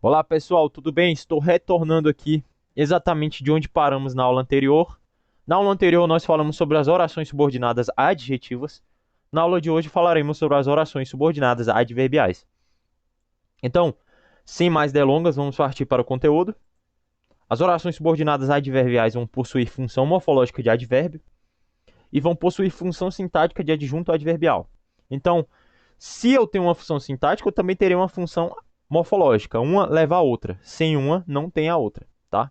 Olá pessoal, tudo bem? Estou retornando aqui exatamente de onde paramos na aula anterior. Na aula anterior nós falamos sobre as orações subordinadas adjetivas. Na aula de hoje falaremos sobre as orações subordinadas adverbiais. Então, sem mais delongas, vamos partir para o conteúdo. As orações subordinadas adverbiais vão possuir função morfológica de advérbio e vão possuir função sintática de adjunto adverbial. Então, se eu tenho uma função sintática, eu também terei uma função morfológica. Uma leva a outra. Sem uma, não tem a outra, tá?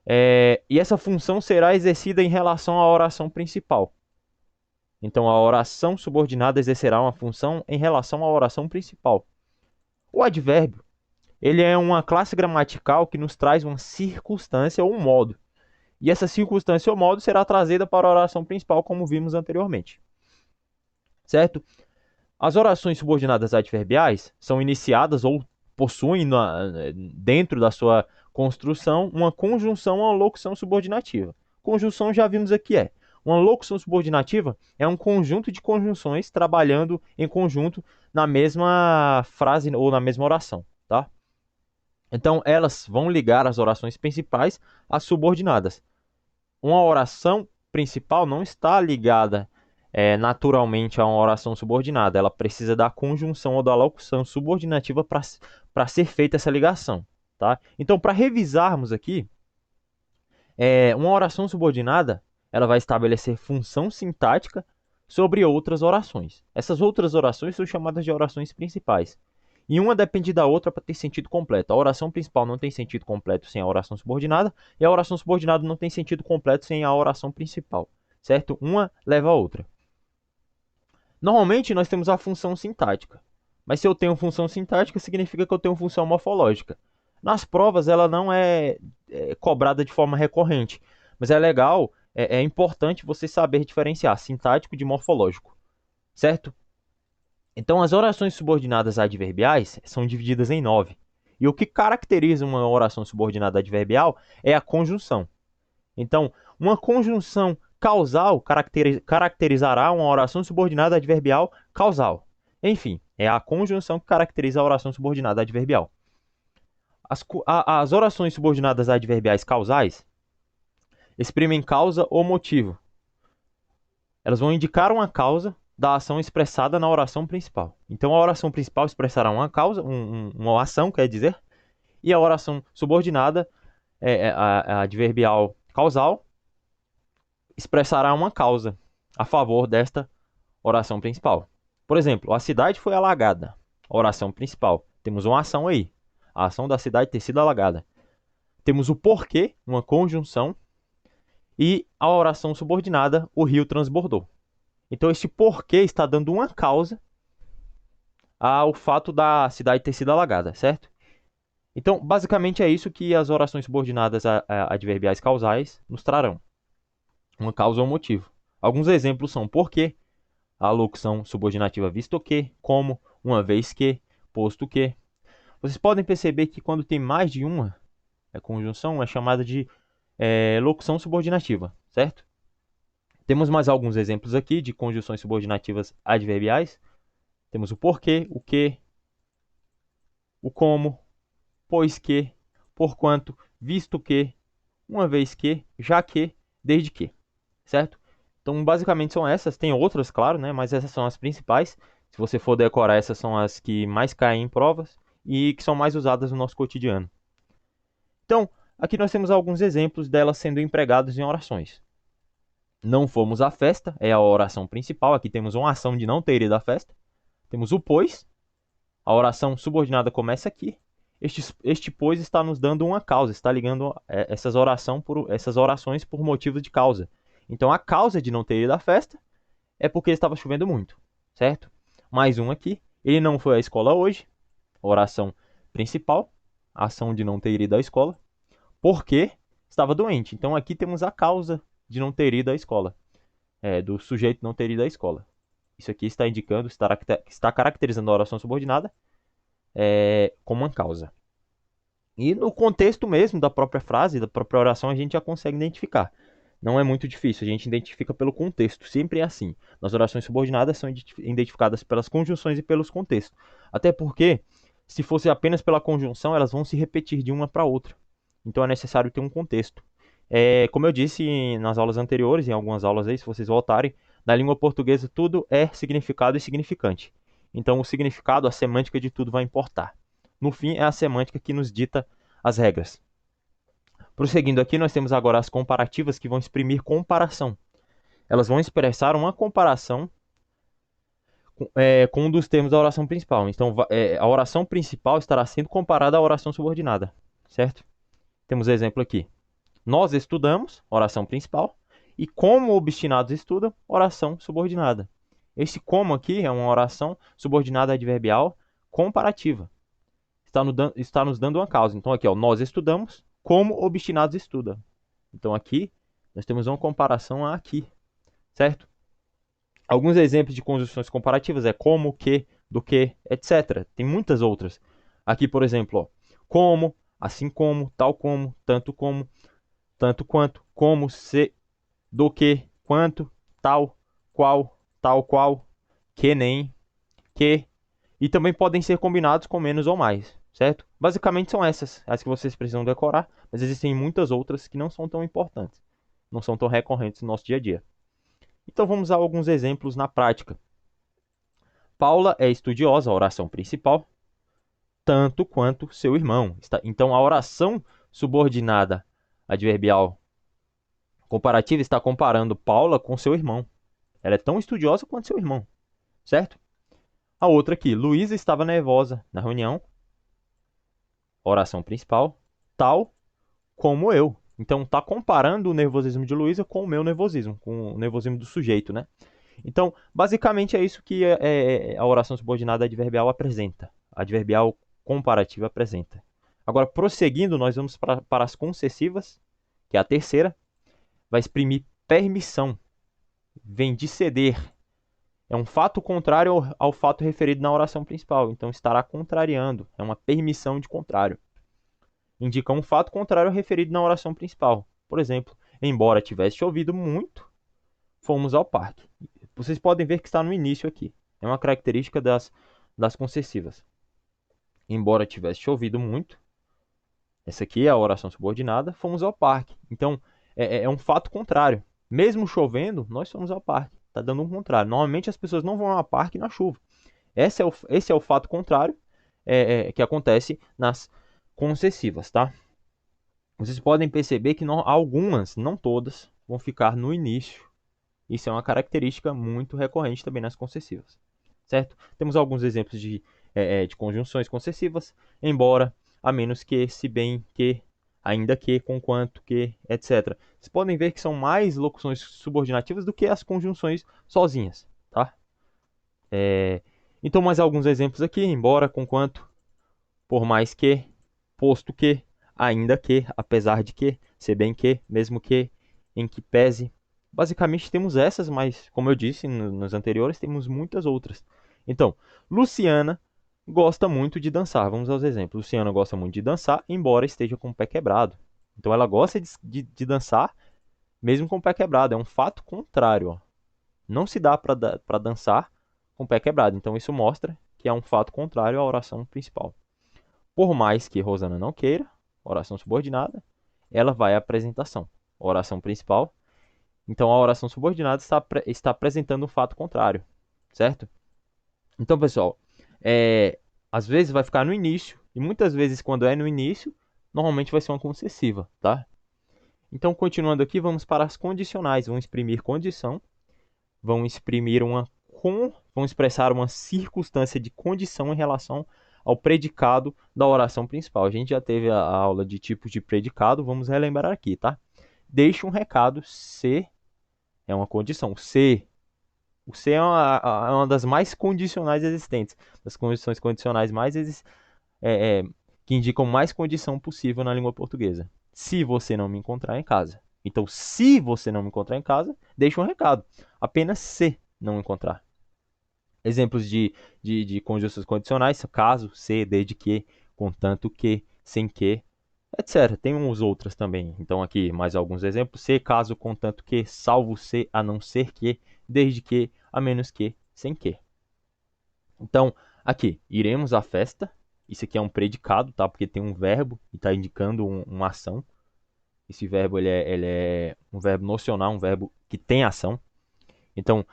E essa função será exercida em relação à oração principal. Então, a oração subordinada exercerá uma função em relação à oração principal. O advérbio, ele é uma classe gramatical que nos traz uma circunstância ou um modo. E essa circunstância ou modo será trazida para a oração principal, como vimos anteriormente. Certo? As orações subordinadas adverbiais são iniciadas ou possuem dentro da sua construção uma conjunção ou locução subordinativa. Conjunção já vimos aqui uma locução subordinativa é um conjunto de conjunções trabalhando em conjunto na mesma frase ou na mesma oração, tá? Então elas vão ligar as orações principais às subordinadas. Uma oração principal não está ligada naturalmente a uma oração subordinada. Ela precisa da conjunção ou da locução subordinativa para ser feita essa ligação. Tá? Então, para revisarmos aqui, uma oração subordinada ela vai estabelecer função sintática sobre outras orações. Essas outras orações são chamadas de orações principais. E uma depende da outra para ter sentido completo. A oração principal não tem sentido completo sem a oração subordinada, e a oração subordinada não tem sentido completo sem a oração principal. Certo? Uma leva a outra. Normalmente nós temos a função sintática. Mas se eu tenho função sintática, significa que eu tenho função morfológica. Nas provas ela não é cobrada de forma recorrente, mas é legal, é importante você saber diferenciar sintático de morfológico, certo? Então as orações subordinadas adverbiais são divididas em 9. E o que caracteriza uma oração subordinada adverbial é a conjunção. Então, uma conjunção causal caracterizará uma oração subordinada adverbial causal. Enfim, é a conjunção que caracteriza a oração subordinada adverbial. As orações subordinadas adverbiais causais exprimem causa ou motivo. Elas vão indicar uma causa da ação expressada na oração principal. Então, a oração principal expressará uma causa, uma ação, quer dizer, e a oração subordinada, a adverbial causal, expressará uma causa a favor desta oração principal. Por exemplo, a cidade foi alagada. Oração principal. Temos uma ação aí. A ação da cidade ter sido alagada. Temos o porquê, uma conjunção. E a oração subordinada, o rio transbordou. Então, este porquê está dando uma causa ao fato da cidade ter sido alagada, certo? Então, basicamente é isso que as orações subordinadas adverbiais causais nos trarão. Uma causa ou um motivo. Alguns exemplos são porquê, a locução subordinativa visto que, como, uma vez que, posto que. Vocês podem perceber que quando tem mais de uma conjunção, é chamada de locução subordinativa, certo? Temos mais alguns exemplos aqui de conjunções subordinativas adverbiais. Temos o porquê, o que, o como, pois que, porquanto, visto que, uma vez que, já que, desde que, certo? Então, basicamente são essas. Tem outras, claro, né? Mas essas são as principais. Se você for decorar, essas são as que mais caem em provas e que são mais usadas no nosso cotidiano. Então, aqui nós temos alguns exemplos delas sendo empregadas em orações. Não fomos à festa, é a oração principal. Aqui temos uma ação de não ter ido à festa. Temos o pois, a oração subordinada começa aqui. Este pois está nos dando uma causa, está ligando essas orações por motivo de causa. Então, a causa de não ter ido à festa é porque estava chovendo muito, certo? Mais um aqui. Ele não foi à escola hoje. Oração principal. Ação de não ter ido à escola. Porque estava doente. Então, aqui temos a causa de não ter ido à escola. Do sujeito não ter ido à escola. Isso aqui está indicando, está caracterizando a oração subordinada como uma causa. E no contexto mesmo da própria frase, da própria oração, a gente já consegue identificar. Não é muito difícil, a gente identifica pelo contexto, sempre é assim. Nas orações subordinadas são identificadas pelas conjunções e pelos contextos. Até porque Se fosse apenas pela conjunção, elas vão se repetir de uma para outra. Então é necessário ter um contexto. Como eu disse nas aulas anteriores, em algumas aulas aí, se vocês voltarem, na língua portuguesa tudo é significado e significante. Então o significado, a semântica de tudo vai importar. No fim, é a semântica que nos dita as regras. Prosseguindo aqui, nós temos agora as comparativas que vão exprimir comparação. Elas vão expressar uma comparação com um dos termos da oração principal. Então, a oração principal estará sendo comparada à oração subordinada, certo? Temos exemplo aqui. Nós estudamos, oração principal, e como obstinados estudam, oração subordinada. Esse como aqui é uma oração subordinada adverbial comparativa. Está nos dando uma causa. Então, aqui, ó, nós estudamos, como obstinados estudam. Então, aqui, nós temos uma comparação aqui, certo? Alguns exemplos de conjunções comparativas é como, que, do que, etc. Tem muitas outras. Aqui, por exemplo, ó, como, assim como, tal como, tanto quanto, como, se, do que, quanto, tal qual, que nem, que, e também podem ser combinados com menos ou mais, certo? Basicamente são essas, as que vocês precisam decorar, mas existem muitas outras que não são tão importantes, não são tão recorrentes no nosso dia a dia. Então vamos a alguns exemplos na prática. Paula é estudiosa, a oração principal, tanto quanto seu irmão. Então a oração subordinada adverbial comparativa está comparando Paula com seu irmão. Ela é tão estudiosa quanto seu irmão, certo? A outra aqui, Luísa estava nervosa na reunião, oração principal, tal como eu. Então está comparando o nervosismo de Luísa com o meu nervosismo, com o nervosismo do sujeito, né? Então, basicamente é isso que a oração subordinada adverbial apresenta. A adverbial comparativa apresenta. Agora, prosseguindo, nós vamos para as concessivas, que é a terceira. Vai exprimir permissão. Vem de ceder. É um fato contrário ao fato referido na oração principal. Então, estará contrariando. É uma permissão de contrário. Indica um fato contrário ao referido na oração principal. Por exemplo, embora tivesse chovido muito, fomos ao parque. Vocês podem ver que está no início aqui. É uma característica das concessivas. Embora tivesse chovido muito, essa aqui é a oração subordinada, fomos ao parque. Então, é um fato contrário. Mesmo chovendo, nós fomos ao parque. Está dando um contrário. Normalmente as pessoas não vão ao parque na chuva. Esse é o fato contrário que acontece nas concessivas, tá? Vocês podem perceber que algumas, não todas, vão ficar no início. Isso é uma característica muito recorrente também nas concessivas, certo? Temos alguns exemplos de conjunções concessivas, embora, a menos que, se bem que, ainda que, conquanto que, etc. Vocês podem ver que são mais locuções subordinativas do que as conjunções sozinhas, tá? Então, mais alguns exemplos aqui, embora, conquanto, por mais que, posto que, ainda que, apesar de que, se bem que, mesmo que, em que pese. Basicamente temos essas, mas como eu disse nos anteriores, temos muitas outras. Então, Luciana gosta muito de dançar. Vamos aos exemplos. Luciana gosta muito de dançar, embora esteja com o pé quebrado. Então ela gosta de dançar, mesmo com o pé quebrado. É um fato contrário. Ó. Não se dá para dançar com o pé quebrado. Então isso mostra que é um fato contrário à oração principal. Por mais que Rosana não queira, oração subordinada, ela vai à apresentação. Oração principal. Então, a oração subordinada está apresentando um fato contrário, certo? Então, pessoal, às vezes vai ficar no início, e muitas vezes, quando é no início, normalmente vai ser uma concessiva, tá? Então, continuando aqui, vamos para as condicionais. Vão exprimir condição, vão expressar uma circunstância de condição em relação ao predicado da oração principal. A gente já teve a aula de tipos de predicado, vamos relembrar aqui, tá? Deixe um recado se é uma condição. O se é uma das mais condicionais existentes, das condições condicionais que indicam mais condição possível na língua portuguesa. Se você não me encontrar em casa. Então, se você não me encontrar em casa, deixe um recado. Apenas se não encontrar. Exemplos de conjunções condicionais: caso, se, desde que, contanto que, sem que, etc. Tem uns outras também. Então, aqui mais alguns exemplos. Se, caso, contanto que, salvo se, a não ser que, desde que, a menos que, sem que. Então, aqui, iremos à festa. Isso aqui é um predicado, tá? Porque tem um verbo e está indicando uma ação. Esse verbo ele é um verbo nocional, um verbo que tem ação. Então,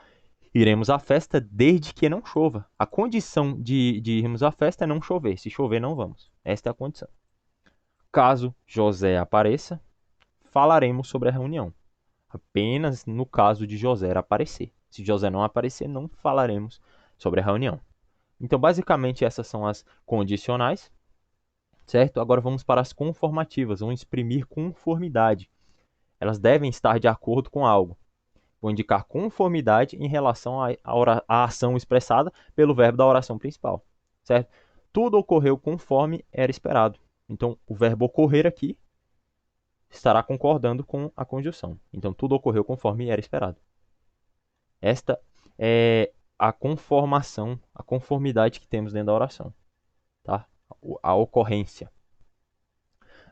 iremos à festa desde que não chova. A condição de irmos à festa é não chover. Se chover, não vamos. Esta é a condição. Caso José apareça, falaremos sobre a reunião. Apenas no caso de José aparecer. Se José não aparecer, não falaremos sobre a reunião. Então, basicamente, essas são as condicionais, certo? Agora vamos para as conformativas, vão exprimir conformidade. Elas devem estar de acordo com algo. Vão indicar conformidade em relação à ação expressada pelo verbo da oração principal, certo? Tudo ocorreu conforme era esperado. Então, o verbo ocorrer aqui estará concordando com a conjunção. Então, tudo ocorreu conforme era esperado. Esta é a conformação, a conformidade que temos dentro da oração, tá? A ocorrência.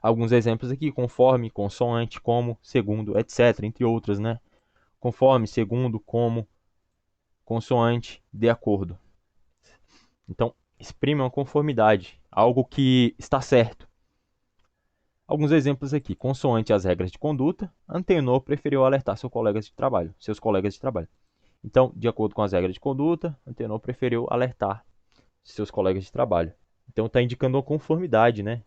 Alguns exemplos aqui: conforme, consoante, como, segundo, etc., entre outras, né? Conforme, segundo, como, consoante, de acordo. Então, exprime uma conformidade, algo que está certo. Alguns exemplos aqui: consoante as regras de conduta, Antenor preferiu alertar seus colegas de trabalho. Então, de acordo com as regras de conduta, Antenor preferiu alertar seus colegas de trabalho. Então, está indicando uma conformidade, né?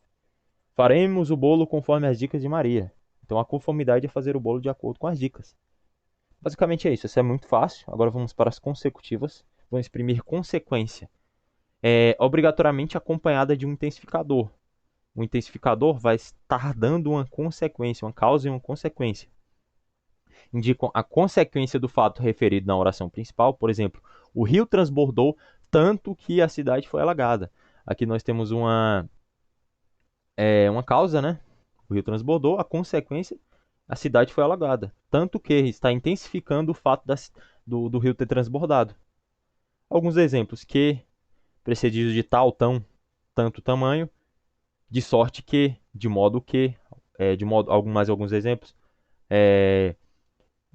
Faremos o bolo conforme as dicas de Maria. Então, a conformidade é fazer o bolo de acordo com as dicas. Basicamente é isso. Isso é muito fácil. Agora vamos para as consecutivas. Vão exprimir consequência. Obrigatoriamente acompanhada de um intensificador. O intensificador vai estar dando uma consequência, uma causa e uma consequência. Indicam a consequência do fato referido na oração principal. Por exemplo, o rio transbordou tanto que a cidade foi alagada. Aqui nós temos uma causa, né? O rio transbordou, a consequência, a cidade foi alagada. Tanto que está intensificando o fato do rio ter transbordado. Alguns exemplos: que, precedido de tal, tão, tanto, tamanho, de sorte que, de modo que, mais alguns exemplos: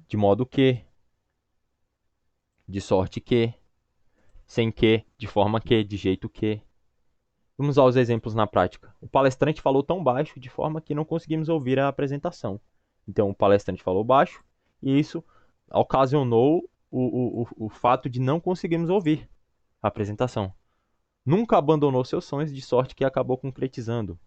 de modo que, de sorte que, sem que, de forma que, de jeito que. Vamos aos exemplos na prática. O palestrante falou tão baixo de forma que não conseguimos ouvir a apresentação. Então, o palestrante falou baixo e isso ocasionou o fato de não conseguirmos ouvir a apresentação. Nunca abandonou seus sonhos, de sorte que acabou concretizando-os.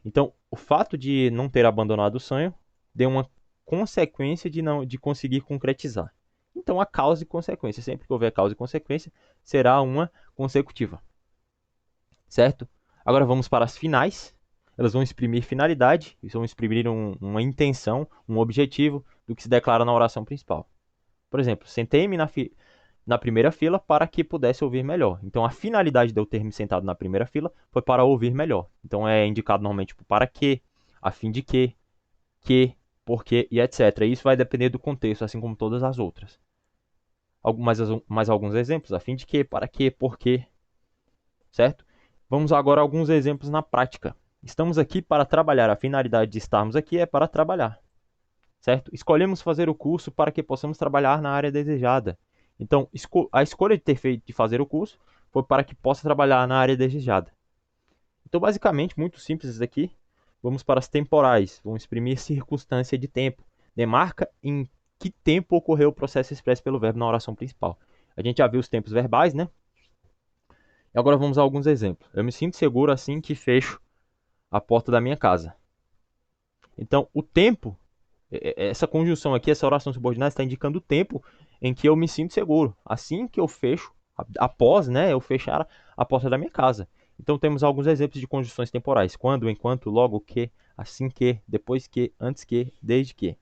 Então, o fato de não ter abandonado o sonho deu uma consequência de conseguir concretizar. Então, a causa e consequência. Sempre que houver causa e consequência, será uma consecutiva. Certo? Agora vamos para as finais. Elas vão exprimir finalidade, vão exprimir uma intenção, um objetivo do que se declara na oração principal. Por exemplo, sentei-me na primeira fila para que pudesse ouvir melhor. Então, a finalidade de eu ter me sentado na primeira fila foi para ouvir melhor. Então, é indicado normalmente tipo, para que, a fim de que, porquê e etc. E isso vai depender do contexto, assim como todas as outras. Mais alguns exemplos: a fim de que, para que, porquê, certo? Vamos agora a alguns exemplos na prática. Estamos aqui para trabalhar. A finalidade de estarmos aqui é para trabalhar, certo? Escolhemos fazer o curso para que possamos trabalhar na área desejada. Então, a escolha de fazer o curso foi para que possa trabalhar na área desejada. Então, basicamente, muito simples isso aqui. Vamos para as temporais. Vamos exprimir circunstância de tempo. Demarca em que tempo ocorreu o processo expresso pelo verbo na oração principal. A gente já viu os tempos verbais, né? E agora vamos a alguns exemplos. Eu me sinto seguro assim que fecho a porta da minha casa. Então, o tempo, essa conjunção aqui, essa oração subordinada, está indicando o tempo em que eu me sinto seguro. Assim que eu fecho, após, né, eu fechar a porta da minha casa. Então, temos alguns exemplos de conjunções temporais: quando, enquanto, logo que, assim que, depois que, antes que, desde que.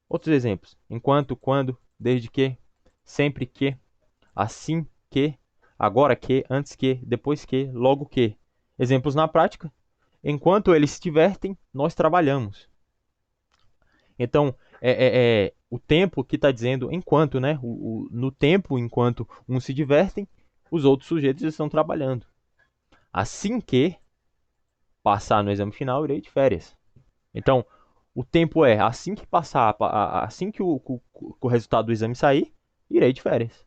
Outros exemplos: enquanto, quando, desde que, sempre que, assim que, agora que, antes que, depois que, logo que. Exemplos na prática: enquanto eles se divertem, nós trabalhamos. Então, o tempo que está dizendo enquanto, né? No tempo, enquanto uns se divertem, os outros sujeitos estão trabalhando. Assim que passar no exame final, irei de férias. Então, o tempo é assim que passar, assim que o resultado do exame sair, irei de férias.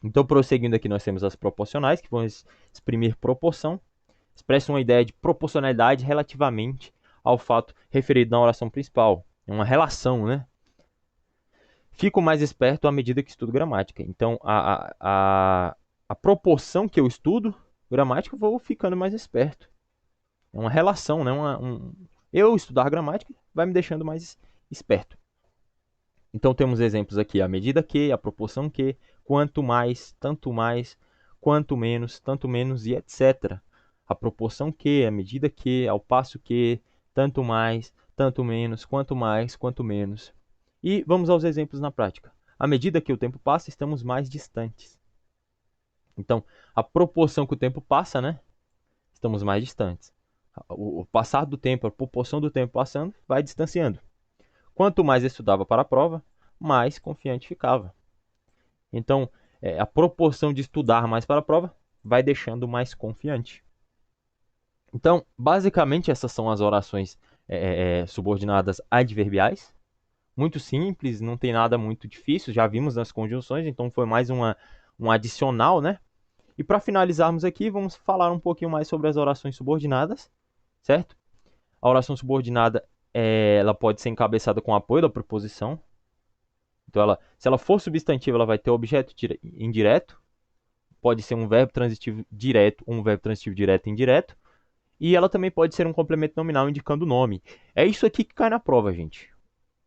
Então, prosseguindo aqui, nós temos as proporcionais, que vão exprimir proporção, expressam uma ideia de proporcionalidade relativamente ao fato referido na oração principal. É uma relação, né? Fico mais esperto à medida que estudo gramática. Então, a proporção que eu estudo gramática, eu vou ficando mais esperto. É uma relação, né? Eu estudar gramática vai me deixando mais esperto. Então, temos exemplos aqui: à medida que, a proporção que, quanto mais, quanto menos e etc. A proporção que, à medida que, ao passo que, tanto menos, quanto menos. E vamos aos exemplos na prática. À medida que o tempo passa, estamos mais distantes. Então, a proporção que o tempo passa, né? Estamos mais distantes. O passar do tempo, a proporção do tempo passando, vai distanciando. Quanto mais estudava para a prova, mais confiante ficava. Então, a proporção de estudar mais para a prova vai deixando mais confiante. Então, basicamente, essas são as orações subordinadas adverbiais. Muito simples, não tem nada muito difícil, já vimos nas conjunções, então foi mais um adicional, né? E para finalizarmos aqui, vamos falar um pouquinho mais sobre as orações subordinadas, certo? A oração subordinada, ela pode ser encabeçada com apoio da preposição. Então, se ela for substantiva, ela vai ter objeto indireto. Pode ser um verbo transitivo direto ou um verbo transitivo direto e indireto. E ela também pode ser um complemento nominal indicando o nome. É isso aqui que cai na prova, gente.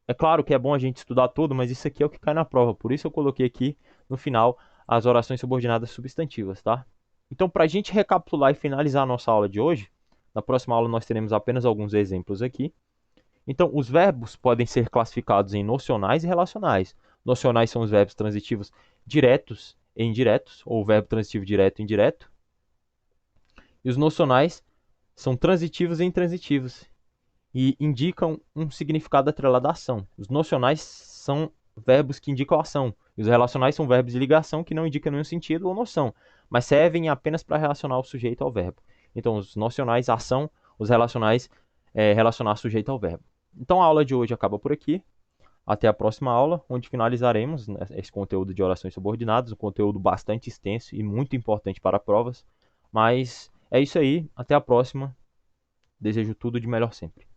É claro que é bom a gente estudar tudo, mas isso aqui é o que cai na prova. Por isso eu coloquei aqui no final as orações subordinadas substantivas, tá? Então, para a gente recapitular e finalizar a nossa aula de hoje, na próxima aula nós teremos apenas alguns exemplos aqui. Então, os verbos podem ser classificados em nocionais e relacionais. Nocionais são os verbos transitivos diretos e indiretos, ou verbo transitivo direto e indireto. E os nocionais são transitivos e intransitivos e indicam um significado atrelado à ação. Os nocionais são verbos que indicam ação. E os relacionais são verbos de ligação que não indicam nenhum sentido ou noção, mas servem apenas para relacionar o sujeito ao verbo. Então, os nocionais, ação; os relacionais, relacionar sujeito ao verbo. Então, a aula de hoje acaba por aqui. Até a próxima aula, onde finalizaremos, né, esse conteúdo de orações subordinadas, um conteúdo bastante extenso e muito importante para provas. Mas é isso aí. Até a próxima. Desejo tudo de melhor sempre.